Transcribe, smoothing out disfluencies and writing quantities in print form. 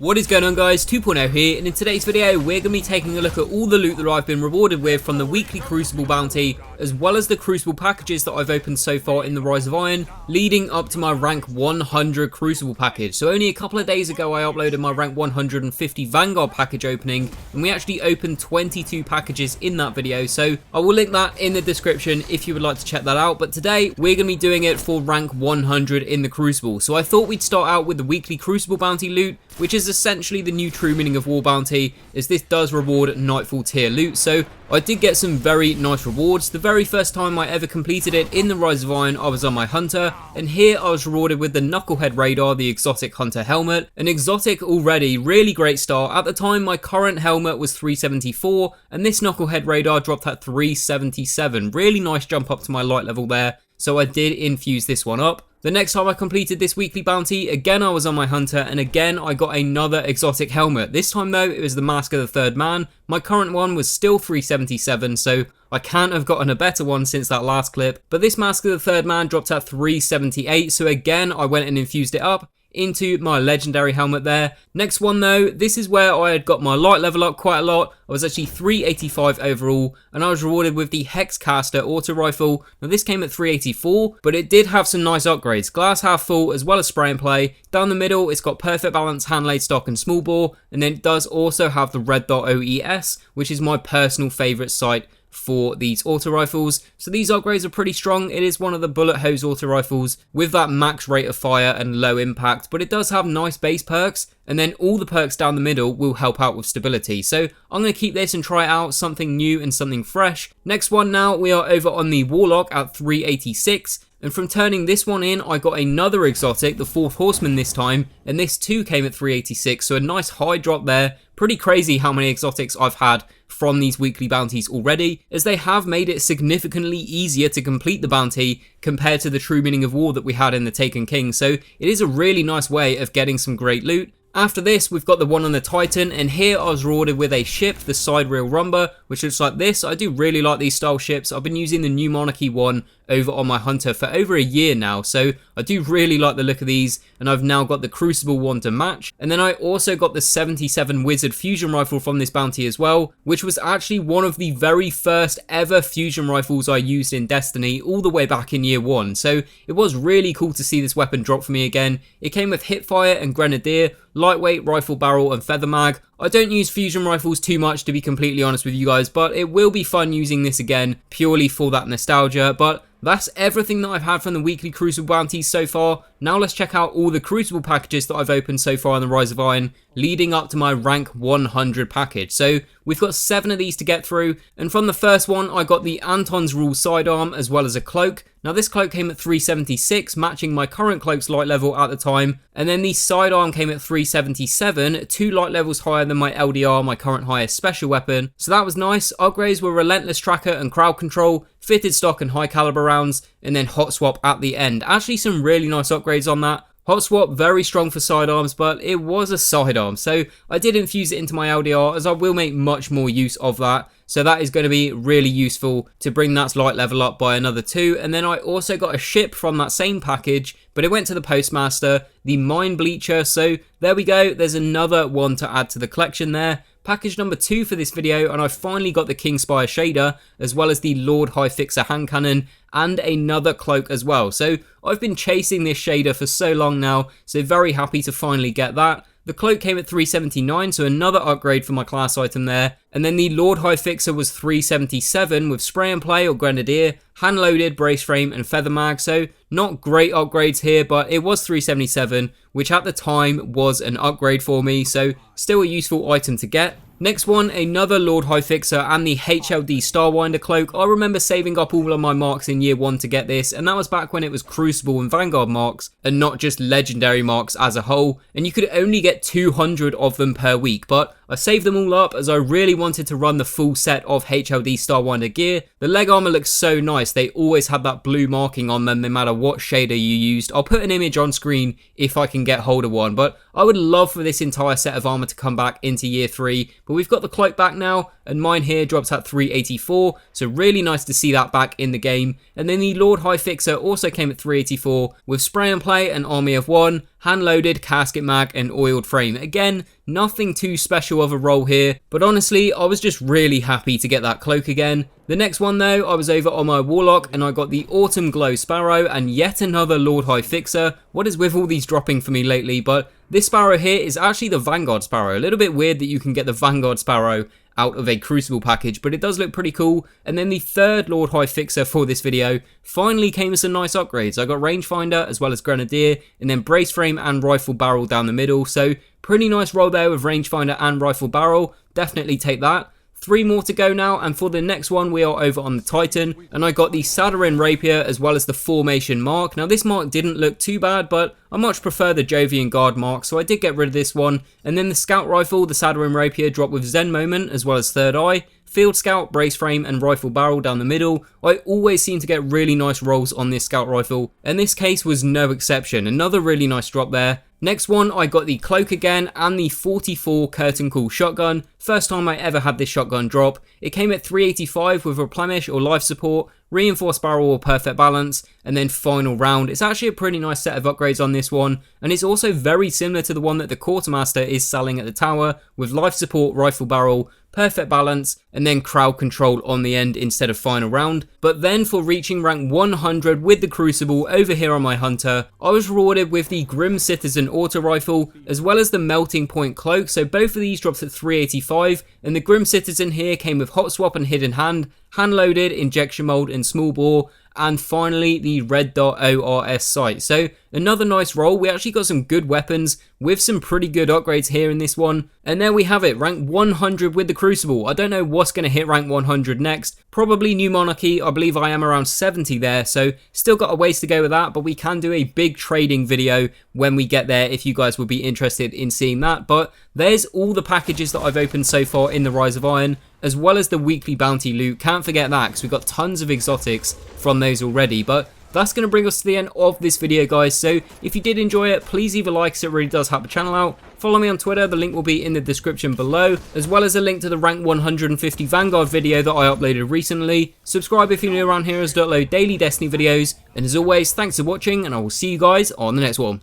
What is going on, guys? 2.0 here, and in today's video we're going to be taking a look at all the loot that I've been rewarded with from the Weekly Crucible Bounty, as well as the Crucible packages that I've opened so far in the Rise of Iron, leading up to my rank 100 Crucible package. So only a couple of days ago I uploaded my rank 150 Vanguard package opening, and we actually opened 22 packages in that video, so I will link that in the description if you would like to check that out. But today we're going to be doing it for rank 100 in the Crucible. So I thought we'd start out with the Weekly Crucible Bounty loot, which is essentially the new true meaning of War Bounty, as this does reward Nightfall tier loot. So I did get some very nice rewards. The very first time I ever completed it in the Rise of Iron, I was on my Hunter, and here I was rewarded with the Knucklehead Radar, the exotic Hunter helmet. An exotic already, really great start. At the time my current helmet was 374, and this Knucklehead Radar dropped at 377. Really nice jump up to my light level there, so I did infuse this one up. The next time I completed this weekly bounty, again I was on my Hunter, and again I got another exotic helmet. This time though, it was the Mask of the Third Man. My current one was still 377, so I can't have gotten a better one since that last clip. But this Mask of the Third Man dropped at 378, so again I went and infused it up into my legendary helmet there. Next one though, this is where I had got my light level up quite a lot. I was actually 385 overall, and I was rewarded with the Hexcaster auto rifle. Now this came at 384, but it did have some nice upgrades. Glass half full as well as spray and play. Down the middle it's got perfect balance, hand laid stock and small bore, and then it does also have the red dot OES, which is my personal favourite sight for these auto rifles. So these upgrades are pretty strong. It is one of the bullet hose auto rifles with that max rate of fire and low impact, but it does have nice base perks, and then all the perks down the middle will help out with stability. So I'm going to keep this and try out something new and something fresh. Next one now, we are over on the Warlock at 386. And from turning this one in, I got another exotic, the Fourth Horseman this time, and this too came at 386, so a nice high drop there. Pretty crazy how many exotics I've had from these weekly bounties already, as they have made it significantly easier to complete the bounty compared to the true meaning of war that we had in the Taken King, so it is a really nice way of getting some great loot. After this, we've got the one on the Titan, and here I was rewarded with a ship, the Sidearm Rumba, which looks like this. I do really like these style ships. I've been using the New Monarchy one over on my Hunter for over a year now, so I do really like the look of these, and I've now got the Crucible one to match. And then I also got the 77 Wizard fusion rifle from this bounty as well, which was actually one of the very first ever fusion rifles I used in Destiny all the way back in year 1, so it was really cool to see this weapon drop for me again. It came with hipfire and grenadier, lightweight rifle barrel and feather mag. I don't use fusion rifles too much, to be completely honest with you guys, but it will be fun using this again purely for that nostalgia. But that's everything that I've had from the weekly Crucible bounties so far. Now let's check out all the Crucible packages that I've opened so far in the Rise of Iron, leading up to my rank 100 package. So we've got 7 of these to get through, and from the first one I got the Anton's Rule Sidearm as well as a Cloak. Now this Cloak came at 376, matching my current Cloak's light level at the time, and then the Sidearm came at 377, 2 light levels higher than my LDR, my current highest special weapon, so that was nice. Upgrades were Relentless Tracker and Crowd Control, fitted stock and high caliber rounds, and then Hot Swap at the end. Actually some really nice upgrades on that. Hot Swap, very strong for sidearms, but it was a sidearm, so I did infuse it into my LDR, as I will make much more use of that. So that is going to be really useful to bring that light level up by another 2. And then I also got a ship from that same package, but it went to the Postmaster, the Mine Bleacher. So there we go, there's another one to add to the collection there. Package number 2 for this video, and I finally got the King Spire shader, as well as the Lord High Fixer hand cannon, and another Cloak as well. So I've been chasing this shader for so long now, so very happy to finally get that. The Cloak came at 379, so another upgrade for my class item there. And then the Lord High Fixer was 377 with spray and play or grenadier, hand loaded, brace frame and feather mag. So not great upgrades here, but it was 377, which at the time was an upgrade for me, so still a useful item to get. Next one, another Lord High Fixer and the HLD Starwinder Cloak. I remember saving up all of my marks in year 1 to get this, and that was back when it was Crucible and Vanguard marks, and not just legendary marks as a whole, and you could only get 200 of them per week, but I saved them all up as I really wanted to run the full set of HLD Starwinder gear. The leg armor looks so nice. They always had that blue marking on them no matter what shader you used. I'll put an image on screen if I can get hold of one, but I would love for this entire set of armor to come back into year 3. But we've got the Cloak back now, and mine here drops at 384, so really nice to see that back in the game. And then the Lord High Fixer also came at 384 with spray and play and army of 1, hand-loaded, casket mag, and oiled frame. Again, nothing too special of a roll here, but honestly, I was just really happy to get that cloak again. The next one though, I was over on my Warlock and I got the Autumn Glow Sparrow and yet another Lord High Fixer. What is with all these dropping for me lately? But this Sparrow here is actually the Vanguard Sparrow. A little bit weird that you can get the Vanguard Sparrow out of a Crucible package, but it does look pretty cool. And then the third Lord High Fixer for this video finally came with some nice upgrades. I got Rangefinder as well as Grenadier, and then Brace Frame and Rifle Barrel down the middle. So pretty nice roll there with Rangefinder and Rifle Barrel. Definitely take that. 3 more to go now, and for the next one we are over on the Titan, and I got the Sidearm Rapier as well as the Formation Mark. Now this mark didn't look too bad, but I much prefer the Jovian Guard mark, so I did get rid of this one. And then the Scout Rifle, the Sidearm Rapier, dropped with Zen Moment as well as Third Eye. Field Scout, Brace Frame, and Rifle Barrel down the middle. I always seem to get really nice rolls on this Scout Rifle, and this case was no exception. Another really nice drop there. Next one, I got the Cloak again and the 44 Curtain Call Shotgun. First time I ever had this shotgun drop. It came at 385 with Replenish or Life Support, Reinforced Barrel or Perfect Balance, and then Final Round. It's actually a pretty nice set of upgrades on this one, and it's also very similar to the one that the Quartermaster is selling at the tower, with Life Support, Rifle Barrel, Perfect Balance, and then Crowd Control on the end instead of Final Round. But then for reaching rank 100 with the Crucible over here on my Hunter, I was rewarded with the Grim Citizen Auto Rifle as well as the Melting Point Cloak. So both of these dropped at 385, and the Grim Citizen here came with Hot Swap and Hidden Hand, hand-loaded, injection mold, and small bore. And finally, the Red Dot ORS sight. So another nice roll. We actually got some good weapons with some pretty good upgrades here in this one. And there we have it, rank 100 with the Crucible. I don't know what's going to hit rank 100 next. Probably New Monarchy. I believe I am around 70 there. So still got a ways to go with that. But we can do a big trading video when we get there if you guys would be interested in seeing that. But there's all the packages that I've opened so far in the Rise of Iron, as well as the weekly bounty loot. Can't forget that because we've got tons of exotics from those already. But that's going to bring us to the end of this video, guys. So if you did enjoy it, please leave a like, so it really does help the channel out. Follow me on Twitter, the link will be in the description below, as well as a link to the rank 150 Vanguard video that I uploaded recently. Subscribe if you're new around here as I upload daily Destiny videos. And as always, thanks for watching, and I will see you guys on the next one.